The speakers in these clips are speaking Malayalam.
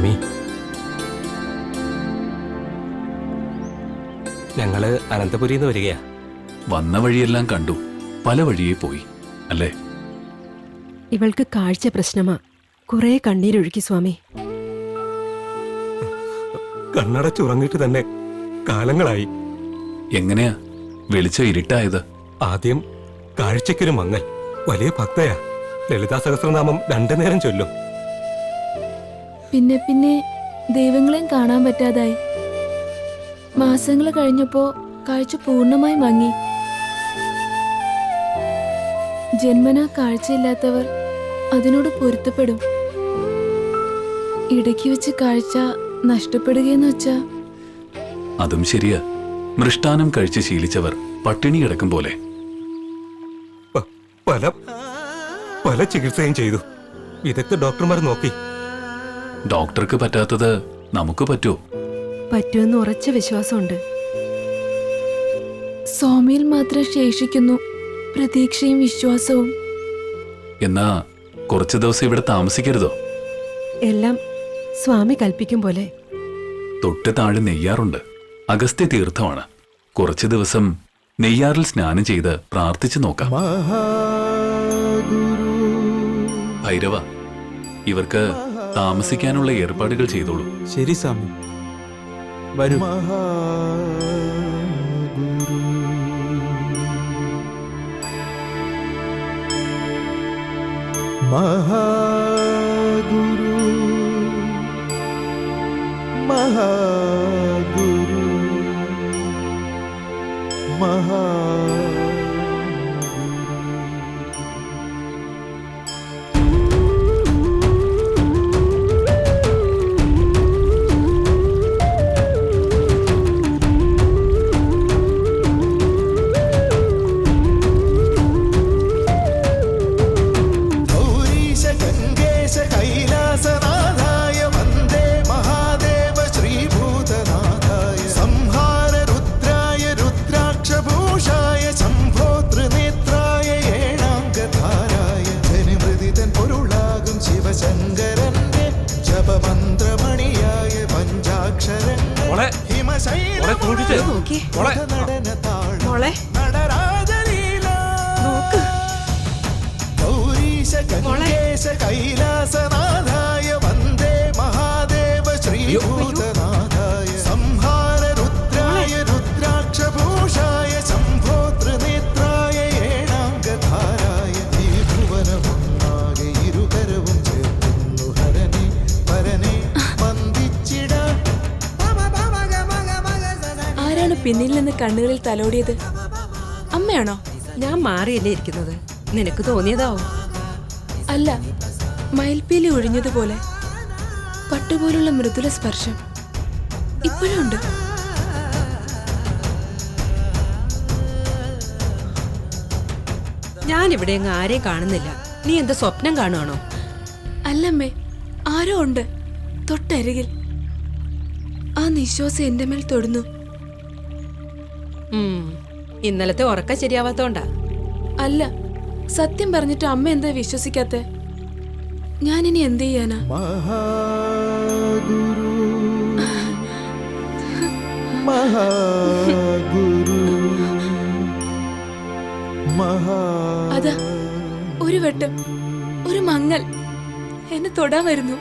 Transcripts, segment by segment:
സ്വാമി, ഞങ്ങള് അനന്തപുരിന്ന് വരികയാ. വന്ന വഴിയെല്ലാം കണ്ടു, പല വഴിയെ പോയി അല്ലേ? ഇവൾക്ക് കാഴ്ച പ്രശ്നമാ. കുറെ കണ്ണീരൊഴുക്കി സ്വാമി. കണ്ണടച്ചുറങ്ങിട്ട് തന്നെ കാലങ്ങളായി. എങ്ങനെയാ വെളിച്ചം ഇരുട്ടായത്? ആദ്യം കാഴ്ചയ്ക്കൊരു മങ്ങൽ. വലിയ ഭക്തയാ. ലളിതാ സഹസ്രനാമം 2 നേരം ചൊല്ലും. പിന്നെ പിന്നെ ദൈവങ്ങളെയും കാണാൻ പറ്റാതായി. മാസങ്ങൾ കഴിഞ്ഞപ്പോ കാഴ്ച പൂർണ്ണമായി മങ്ങി. ജന്മനാ കാഴ്ചയില്ലാത്തവർ അതിനോട് പൊരുത്തപ്പെടും. ഇടയ്ക്ക് വെച്ച് കാഴ്ച നഷ്ടപ്പെടുകയെന്ന് വെച്ചാ? അതും ശരിയാ. മൃഷ്ടാനം കഴിച്ച് ശീലിച്ചവർ പട്ടിണി കിടക്കും പോലെ. പല പല ചികിത്സയും ചെയ്തു. വിദഗ്ധ ഡോക്ടർമാർ നോക്കി. ഡോക്ടർക്ക് പറ്റാത്തത് നമുക്ക് പറ്റുമോ? പറ്റുമെന്ന് ഉറച്ച വിശ്വാസമുണ്ട്. സ്വാമിയിൽ മാത്രം ശേഷിക്കുന്നു പ്രതീക്ഷയും വിശ്വാസവും. എന്നാ കുറച്ചു ദിവസം ഇവിടെ താമസിക്കരുതോ? എല്ലാം സ്വാമി കൽപ്പിക്കും പോലെ. തൊട്ട് താഴെ നെയ്യാറുണ്ട്. അഗസ്ത്യ തീർത്ഥമാണ്. കുറച്ചു ദിവസം നെയ്യാറിൽ സ്നാനം ചെയ്ത് പ്രാർത്ഥിച്ചു നോക്കാം. ഭൈരവ, ഇവർക്ക് താമസിക്കാനുള്ള ഏർപ്പാടുകൾ ചെയ്തോളൂ. ശരി സ്വാമി, വരൂ. മഹാഗുരു മഹാഗുരു കൈലാസനാഥായ വന്ദേ മഹാദേവ ശ്രീഭൂതനാഥായ സംഹാര രുദ്രായ രുദ്രാക്ഷഭൂഷായ ശംഭോ ത്രിനേത്രായ ഏഴാംഗധാരായ ഈ ഭുവനമൊന്നാകെ ഇരുകരവും ചേർക്കുന്നു ഹരനെ പരനെ വന്ദിച്ചിടാൻ. ആരാണ് പിന്നിൽ നിന്ന് കണ്ണുകളിൽ തലോടിയത്? അമ്മയാണോ? ഞാൻ മാറിയല്ലേ ഇരിക്കുന്നത്. നിനക്ക് തോന്നിയതാവും. അല്ല, മയിൽപ്പീലി ഒഴിഞ്ഞതുപോലെ പട്ടുപോലുള്ള മൃദുല സ്പർശം ഇപ്പോഴും ഉണ്ട്. ഞാനിവിടെ അങ്ങ് ആരെയും കാണുന്നില്ല. നീ എന്താ സ്വപ്നം കാണുവാണോ? അല്ലമ്മേ, ആരോ ഉണ്ട് തൊട്ടരികിൽ. ആ നിശ്വാസം എന്റെ മേൽ തൊടുന്നു. ഇന്നലത്തെ ഉറക്കം ശരിയാവാത്തോണ്ടാ? അല്ല, സത്യം പറഞ്ഞിട്ട് അമ്മ എന്താ വിശ്വസിക്കാത്തെ? ഞാനിനി എന്ത് ചെയ്യാനാ? മഹാഗുരു മഹാഗുരു അതാ ഒരു വെട്ടം, ഒരു മങ്ങൽ എന്നെ തൊടാൻ വരുന്നു.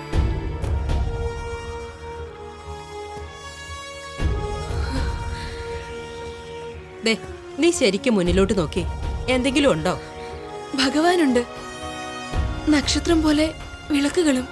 ദേ, നീ ശരിക്കും മുന്നിലോട്ട് നോക്കി. എന്തെങ്കിലും ഉണ്ടോ? ഭഗവാനുണ്ട്. നക്ഷത്രം പോലെ വിളക്കുകളും.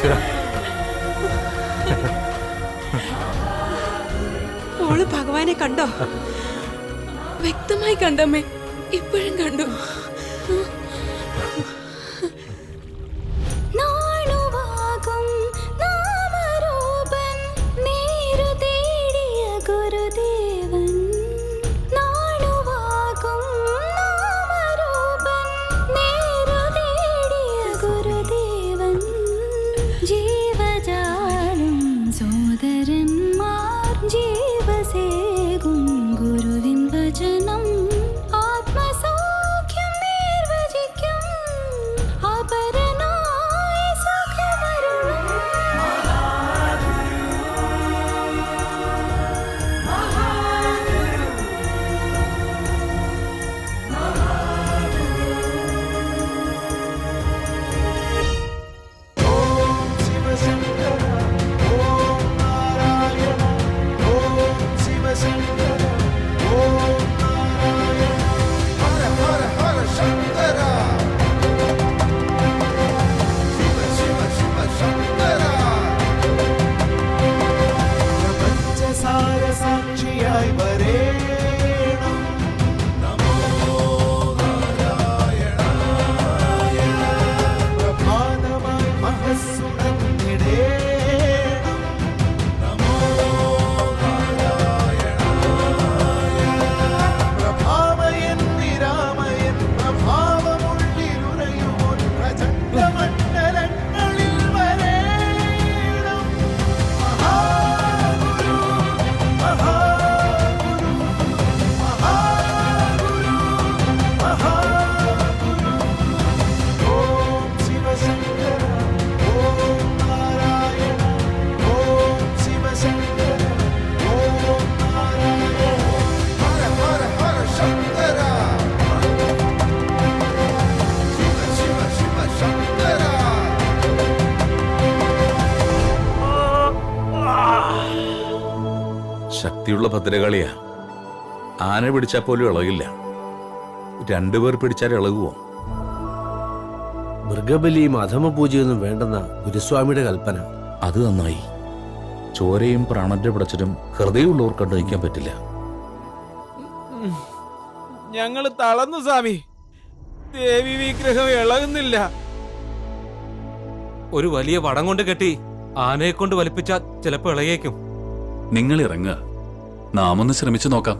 ഈശ്വര, മോള് ഭഗവാനെ കണ്ടോ? വ്യക്തമായി കണ്ടമ്മേ, ഇപ്പോഴും കണ്ടു. നാളുവാകും നാമരൂപൻ നേരു തേടിയ ഗുരുദേവൻ. നാളുവാകും നാമരൂപൻ നേരു തേടിയ ഗുരുദേവൻ. ജീവജാലം സോദരന്മാർ ജീവസേകും ഗുരുവിൻ വചനം. ആത്മസൗഖ്യം നിർവചിക്കും അപരനായ സുഖമരുളും. ഓം ശിവശങ്കര ഓം നാരായണ ഓം ശിവശങ്കര ഓം നാരായണ ഹര ഹര ഹര ശങ്കര ശിവ ശിവ ശിവ ശങ്കര. പ്രപഞ്ചസാര സാക്ഷിയായി വരേണം. നമോ നാരായണായ. പ്രഭാതമായി മഹസ്സുണർന്നിടേണം. നമോ നാരായണായ. പ്രഭാമയൻ നിരാമയൻ പ്രഭാവമുള്ളിലുറയുമോൻ പ്രചണ്ഡമണ്ഡലങ്ങളിൽ വരേണം. മഹാഗുരു മഹാഗുരു മഹാഗുരു മഹാഗുരു. ഓം ശിവശങ്കര ഓം നാരായണ ഓം ശിവശങ്കര ഓം നാരായണ ഹര ഹര ഹര ശങ്കര ശിവ ശിവ ശിവ ശങ്കര. ശക്തിയുള്ള ഭദ്രകാളിയാ. ആന പിടിച്ചാൽ പോലും ഇളകില്ല. രണ്ടുപേർ പിടിച്ചാൽ ഇളകുവോ? മൃഗബലിയും അധമപൂജയൊന്നും വേണ്ടെന്ന ഗുരുസ്വാമിയുടെ കൽപ്പന. അത് നന്നായി. ചോരയും പ്രാണന്റെ പിടച്ചിലും ഹൃദയമുള്ളവർ കണ്ടുനിൽക്കാൻ പറ്റില്ല. ഞങ്ങള് തളർന്നു സ്വാമി. ദേവി വിഗ്രഹം ഇളകുന്നില്ല. ഒരു വലിയ വടം കൊണ്ട് കെട്ടി ആനയെ കൊണ്ട് വലിപ്പിച്ച ചിലപ്പോ ഇളയേക്കും. നിങ്ങൾ ഇറങ്ങുക, നാം ഒന്ന് ശ്രമിച്ചു നോക്കാം.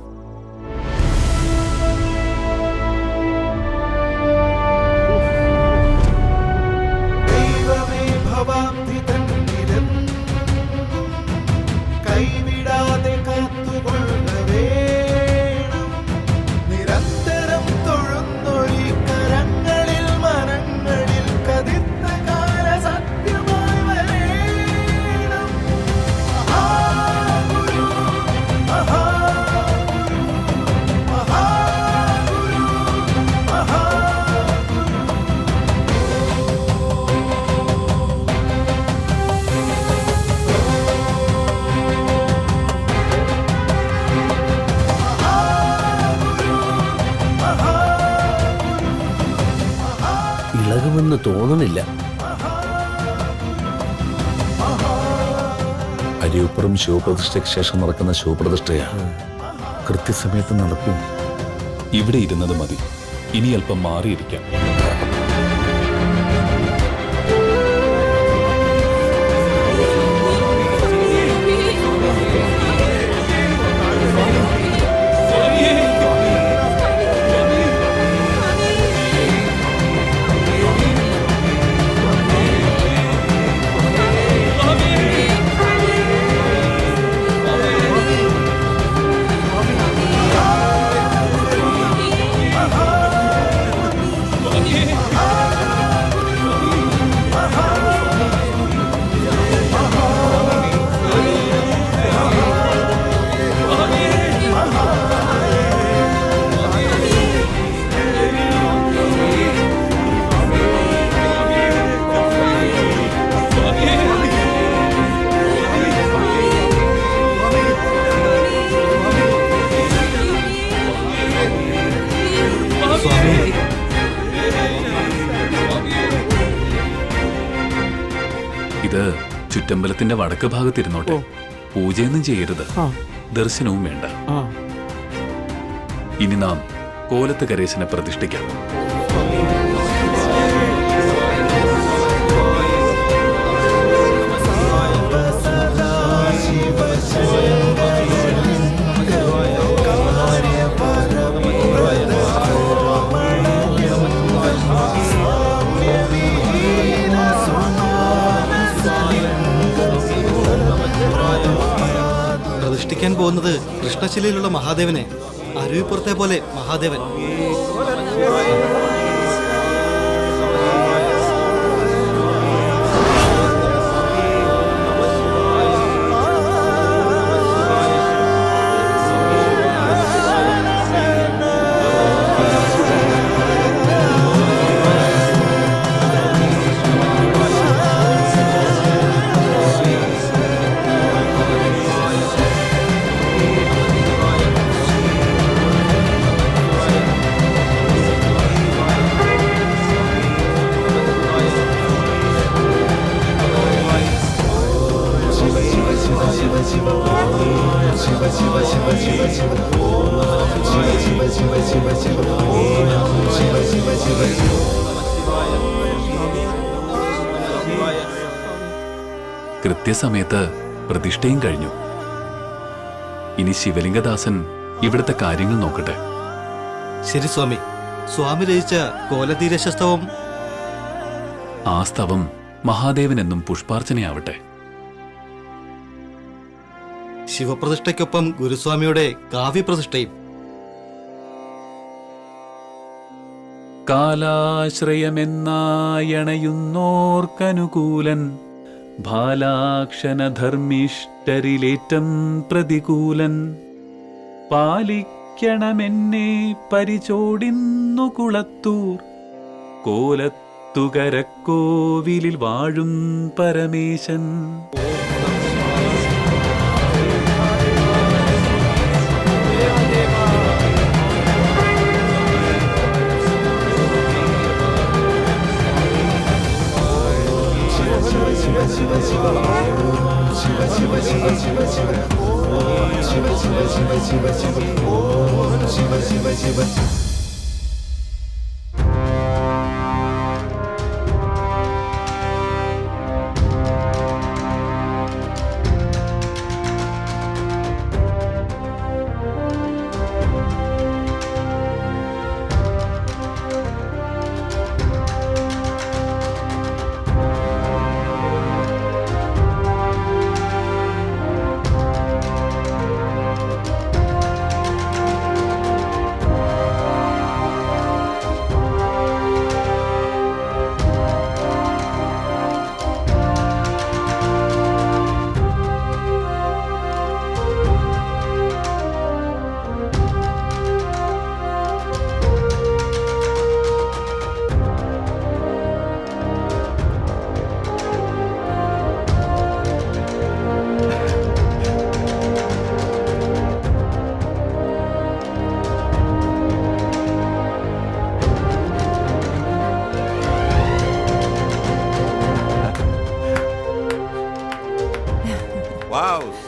ദൈവമേ ഭവാബ്ധി തന്നിലും കൈവിടാതെ കാത്തുകൊള്ളുക വേണം. നിരന്തരം തൊഴുന്നൊരി കരങ്ങളിൽ മരങ്ങളിൽ കതിർത്ത കാല സത്യമായി വരേണം. മഹാഗുരു മഹാഗുരു മഹാഗുരു മഹാഗുരു. ഇളകുമെന്ന് തോന്നണില്ല. അരിയുപ്പുറം ശിവപ്രതിഷ്ഠയ്ക്ക് ശേഷം നടക്കുന്ന ശിവപ്രതിഷ്ഠയാ. കൃത്യസമയത്ത് നടക്കും. ഇവിടെ ഇരുന്നത് മതി. ഇനി അല്പം മാറിയിരിക്കാം. മഹാഗുരു ഇത് ചുറ്റമ്പലത്തിന്റെ വടക്ക് ഭാഗത്തിരുന്നോട്ടെ. പൂജയൊന്നും ചെയ്യരുത്, ദർശനവും വേണ്ട. ഇനി നാം കോലത്ത് കരേശനെ പ്രതിഷ്ഠിക്കാം. പ്രതിഷ്ഠിക്കാൻ പോകുന്നത് കൃഷ്ണശിലയിലുള്ള മഹാദേവനെ, അരുവിപ്പുറത്തെ പോലെ മഹാദേവൻ. കൃത്യസമയത്ത് പ്രതിഷ്ഠയും കഴിഞ്ഞു. ഇനി ശിവലിംഗദാസൻ ഇവിടുത്തെ കാര്യങ്ങൾ നോക്കട്ടെ. ശരി സ്വാമി. സ്വാമി രചിച്ച കോലതീരശസ്തവം. ആ സ്തവം മഹാദേവനെന്നും പുഷ്പാർച്ചനയാവട്ടെ. ശിവപ്രതിഷ്ഠയ്ക്കൊപ്പം ഗുരുസ്വാമിയുടെ കാവ്യപ്രതിഷ്ഠയും. കാലാശ്രയമെന്നായണയുന്നോർക്കനുകൂലൻ, ബാലാക്ഷണധർമ്മിഷ്ടരിലേറ്റം പ്രതികൂലൻ, പാലിക്കണമെന്നെ പരിചോടിന്നു കുളത്തൂർ, കോലത്തുകരക്കോവിലിൽ വാഴും Parameshan.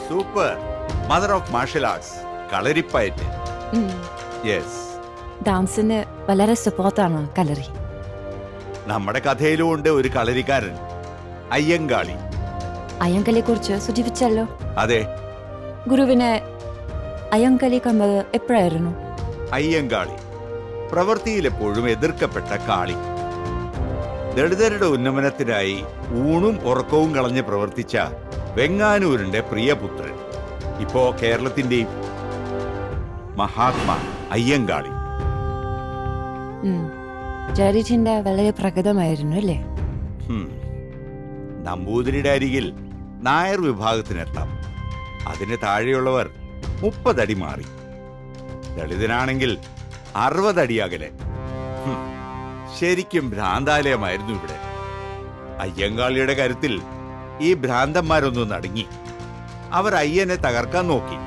Super. Mother of martial arts, Kalaripayattu. Yes, ഡാൻസിന് വളരെ സപ്പോർട്ടാണ് കളരി. നമ്മുടെ കഥയിലും ഉണ്ട് ഒരു കളരിക്കാരൻ, അയ്യങ്കാളി. അയ്യങ്കാളിയെ കുറിച്ച് സൂചിപ്പിച്ചല്ലോ. അതെ, ഗുരുവിനെ അയ്യങ്കാളി കണ്ടത് എപ്പോഴായിരുന്നു? അയ്യങ്കാളി പ്രവൃത്തിയിലെപ്പോഴും എതിർക്കപ്പെട്ട കാളി. ദളിതരുടെ ഉന്നമനത്തിനായി ഊണും ഉറക്കവും കളഞ്ഞ് പ്രവർത്തിച്ച വെങ്ങാനൂരിന്റെ പ്രിയപുത്രൻ, ഇപ്പോ കേരളത്തിന്റെയും മഹാത്മാ അയ്യങ്കാളി. ചരിച്ചിന്റെ വളരെ പ്രകടമായിരുന്നു അല്ലേ? നമ്പൂതിരിയുടെ അരികിൽ നായർ വിഭാഗത്തിനെത്താം. അതിന് താഴെയുള്ളവർ 30 അടി മാറി. ദളിതനാണെങ്കിൽ 60 അടി അകലെ. ശരിക്കും ഭ്രാന്താലയമായിരുന്നു ഇവിടെ. അയ്യങ്കാളിയുടെ കരുത്തിൽ ഈ ഭ്രാന്തന്മാരൊന്നും നടുങ്ങി. അവർ അയ്യനെ തകർക്കാൻ നോക്കി.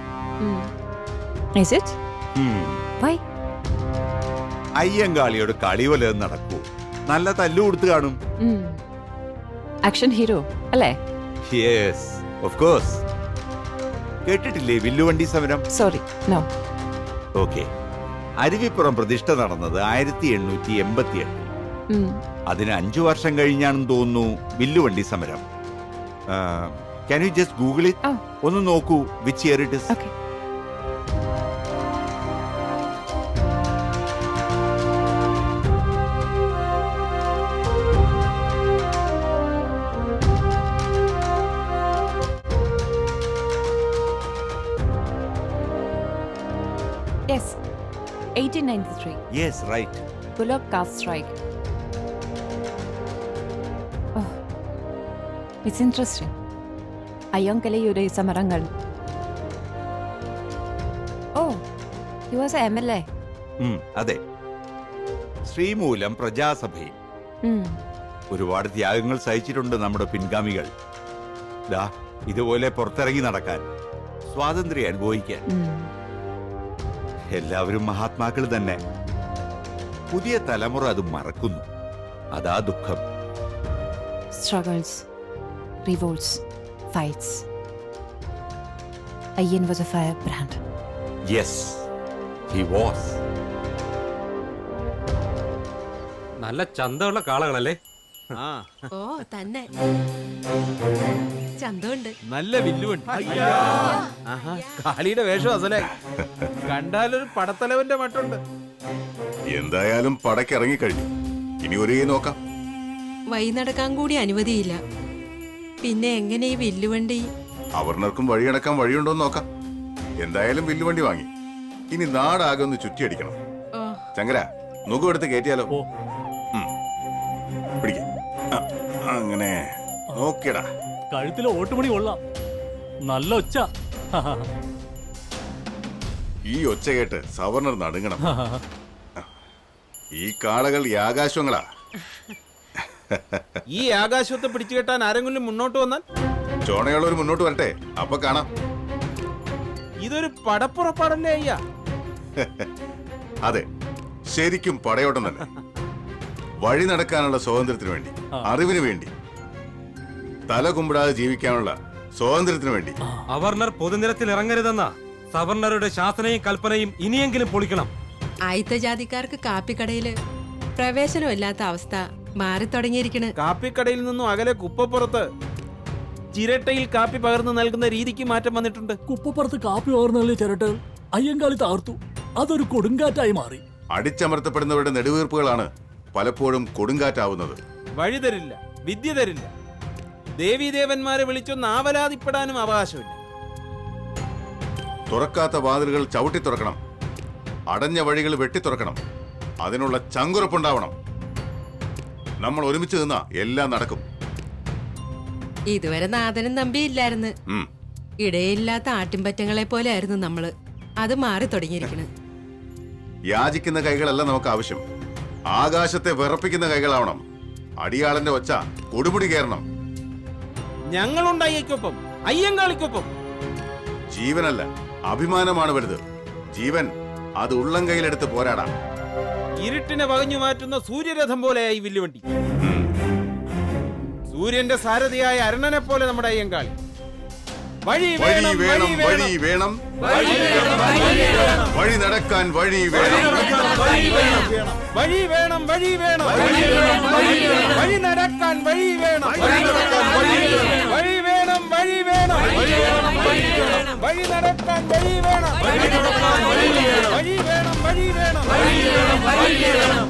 അയ്യങ്കാളിയോട് കളി വല്ലതും നടക്കൂ. നല്ല തല്ലു കൊടുത്തു കാണും. ആക്ഷൻ ഹീറോ അല്ലേ? Yes of course. കേട്ടിട്ടില്ലേ വില്ലുവണ്ടി സമരം? Sorry, no. ഓക്കെ. അരുവിപ്പുറം പ്രതിഷ്ഠ നടന്നത് 1888. അതിന് 5 വർഷം കഴിഞ്ഞാണെന്ന് തോന്നുന്നു വില്ലുവണ്ടി സമരം. Can you just Google it? ഒന്ന് നോക്കൂ which year it is. Okay. Yes, 1893. Yes right. Bullock Caste strike. Oh, it's interesting. അയ്യങ്കലിയുടെ സമരങ്ങൾ. Oh, he was a MLA. അതെ. ശ്രീമൂലം പ്രജാസഭയിൽ ഒരുപാട് ത്യാഗങ്ങൾ സഹിച്ചിട്ടുണ്ട് നമ്മുടെ പിൻഗാമികൾ. ദാ ഇതുപോലെ പുറത്തിറങ്ങി നടക്കാൻ, സ്വാതന്ത്ര്യം അനുഭവിക്കാൻ. എല്ലാവരും മഹാത്മാക്കൾ തന്നെ. പുതിയ തലമുറ അത് മറക്കുന്നു. അതാ ദുഃഖം. Struggles, revolts, fights. Ayyan was a firebrand. Yes he was. നല്ല ചന്തമുള്ള കാളകളല്ലേ? ഓ തന്നെ ചന്തമുണ്ട്. നല്ല വില്ലുവണ്ടി. കാളിയുടെ വേഷം അസലായി. കണ്ടാലൊരു പടത്തലവന്റെ മട്ടുണ്ട്. എന്തായാലും പടക്കിറങ്ങിക്കഴിഞ്ഞു. ഇനി ഒരേ നോക്കാം. വഴി നടക്കാൻ കൂടി അനുമതിയില്ല. പിന്നെ എങ്ങനെ ഈ വില്ലുവണ്ടി? അവർണർക്കും വഴിയടക്കാൻ വഴിയുണ്ടോന്ന് നോക്കാം. എന്തായാലും വില്ലുവണ്ടി വാങ്ങി. ഇനി നാടാകെ ഒന്ന് ചുറ്റിയടിക്കണം. ചങ്കര നുകമെടുത്ത് കയറ്റിയാലോ? പിടിക്ക. അങ്ങനെ നോക്കിയടാ. കഴുത്തിലെ ഓട്ടുമണി കൊള്ളാം. നല്ല ഒച്ച. ഈ ഒച്ച കേട്ട് സവർണർ നടുങ്ങണം. ഈ കാളകൾ യാകാശ്വങ്ങളാ. ഈ ആകാശത്തെ പിടിച്ചു കെട്ടാൻ ആരെങ്കിലും മുന്നോട്ട് വന്നാൽ? ചോണയുള്ളവർ മുന്നോട്ട് വരട്ടെ, അപ്പൊ കാണാം. ഇതൊരു പടപ്പുറപ്പാടല്ലേ അയ്യാ? അതെ, ശരിക്കും പടയോട്ടം തന്നെ. വഴി നടക്കാനുള്ള സ്വാതന്ത്ര്യത്തിന് വേണ്ടി, അറിവിന് വേണ്ടി, തല കുമ്പിടാതെ ജീവിക്കാനുള്ള സ്വാതന്ത്ര്യത്തിന് വേണ്ടി. അവർണർ പൊതുനിരത്തിൽ ഇറങ്ങരുതെന്ന സവർണറുടെ ശാസനയും കൽപ്പനയും ഇനിയെങ്കിലും പൊളിക്കണം. ആയിത്ത ജാതിക്കാർക്ക് കാപ്പിക്കടയില് പ്രവേശനമില്ലാത്ത അവസ്ഥ മാറി തുടങ്ങിയിരിക്കണ്. കാപ്പിക്കടയിൽ നിന്നും അകലെ കുപ്പപ്പുറത്ത് ചിരട്ടയിൽ കാപ്പി പകർന്നു നൽകുന്ന രീതിക്ക് മാറ്റം വന്നിട്ടുണ്ട്. കുപ്പപ്പുറത്ത് കാപ്പി പകർന്നല്ലേ ചിരട്ടകൾ അയ്യങ്കാളി താർത്തു. അതൊരു കൊടുങ്കാറ്റായി മാറി. അടിച്ചമർത്തപ്പെടുന്നവരുടെ നെടുവീർപ്പുകളാണ് പലപ്പോഴും കൊടുങ്കാറ്റാവുന്നത്. വഴി തരില്ല, വിദ്യ തരില്ല. ദേവീദേവന്മാരെ വിളിച്ചൊന്ന് ആവലാതിപ്പെടാനും അവകാശമില്ല. തുറക്കാത്ത വാതിലുകൾ ചവിട്ടി തുറക്കണം. അടഞ്ഞ വഴികൾ വെട്ടി തുറക്കണം. അതിനുള്ള ചങ്കുറപ്പുണ്ടാവണം. നമ്മൾ ഒരുമിച്ച് നിന്നാ എല്ലാം നടക്കും. ഇതുവരെ നാഥനും നമ്പിയില്ലായിരുന്നു. ഇടയില്ലാത്ത ആട്ടിൻപറ്റങ്ങളെ പോലെ ആയിരുന്നു നമ്മള്. അത് മാറി തുടങ്ങിയിരിക്കണ്. യാചിക്കുന്ന കൈകളല്ല നമുക്ക് ആവശ്യം. ആകാശത്തെ വിറപ്പിക്കുന്ന കൈകളാവണം. അടിയാളന്റെ ഒച്ച കൊടുമുടി കയറണം. ഞങ്ങളുണ്ട് അയ്യക്കൊപ്പം, അയ്യങ്കാളിക്കൊപ്പം. ജീവനല്ല, അഭിമാനമാണ് വലുത്. ജീവൻ അത് ഉള്ളം കയ്യിലെടുത്ത് പോരാടാം. ഇരുട്ടിനെ വകഞ്ഞു മാറ്റുന്ന സൂര്യരഥം പോലെയായി വില്ലുവണ്ടി. സൂര്യന്റെ സാരഥിയായ അരുണനെ പോലെ നമ്മുടെ അയ്യങ്കാളി. വഴി വേണം, വഴി വേണം, വഴി നടക്കാൻ വഴി വേണം, വഴി വേണം, വഴി വേണം, വഴി നടക്കാൻ വഴി വേണം, വഴി വേണം, വഴി വേണം, വഴി നടക്കാൻ വഴി വേണം, വഴി വേണം, വഴി വേണം, വഴി വേണം.